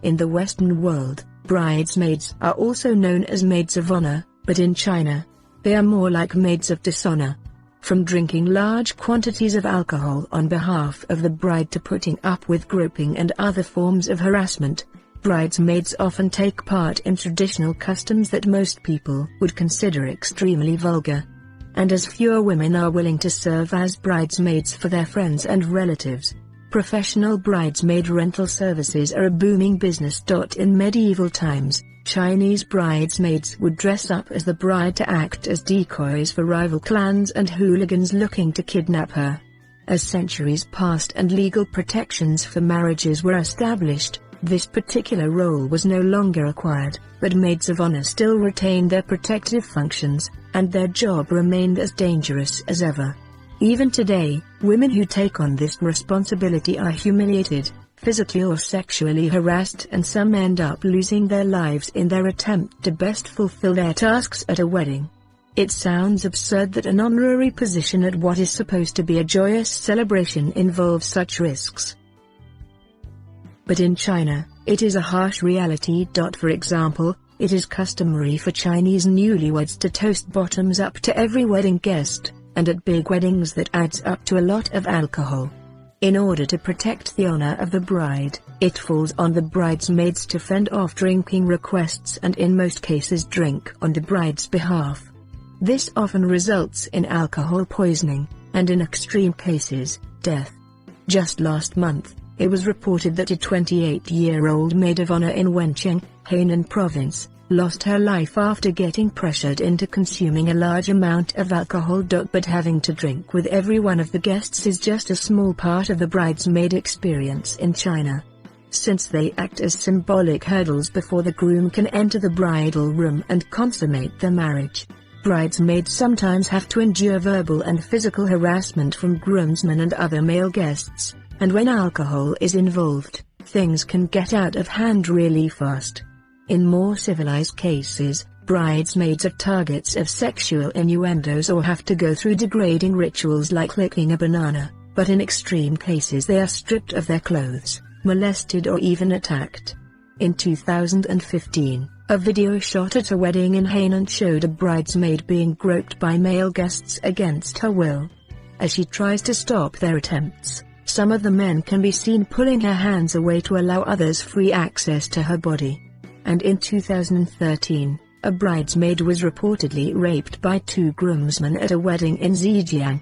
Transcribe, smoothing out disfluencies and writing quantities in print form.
In the Western world, bridesmaids are also known as maids of honor, but in China, they are more like maids of dishonor. From drinking large quantities of alcohol on behalf of the bride to putting up with groping and other forms of harassment, bridesmaids often take part in traditional customs that most people would consider extremely vulgar. And as fewer women are willing to serve as bridesmaids for their friends and relatives, professional bridesmaid rental services are a booming business. In medieval times, Chinese bridesmaids would dress up as the bride to act as decoys for rival clans and hooligans looking to kidnap her. As centuries passed and legal protections for marriages were established, this particular role was no longer required, but maids of honor still retained their protective functions, and their job remained as dangerous as ever. Even today, women who take on this responsibility are humiliated, physically or sexually harassed, and some end up losing their lives in their attempt to best fulfill their tasks at a wedding. It sounds absurd that an honorary position at what is supposed to be a joyous celebration involves such risks. But in China, it is a harsh reality. For example, it is customary for Chinese newlyweds to toast bottoms up to every wedding guest, and at big weddings that adds up to a lot of alcohol. In order to protect the honor of the bride, it falls on the bridesmaids to fend off drinking requests and in most cases drink on the bride's behalf. This often results in alcohol poisoning, and in extreme cases, death. Just last month, it was reported that a 28-year-old maid of honor in Wencheng, Hainan Province, lost her life after getting pressured into consuming a large amount of alcohol. But having to drink with every one of the guests is just a small part of the bridesmaid experience in China. Since they act as symbolic hurdles before the groom can enter the bridal room and consummate their marriage, bridesmaids sometimes have to endure verbal and physical harassment from groomsmen and other male guests, and when alcohol is involved, things can get out of hand really fast. In more civilized cases, bridesmaids are targets of sexual innuendos or have to go through degrading rituals like licking a banana, but in extreme cases they are stripped of their clothes, molested or even attacked. In 2015, a video shot at a wedding in Hainan showed a bridesmaid being groped by male guests against her will. As she tries to stop their attempts, some of the men can be seen pulling her hands away to allow others free access to her body. And in 2013, a bridesmaid was reportedly raped by two groomsmen at a wedding in Zhejiang.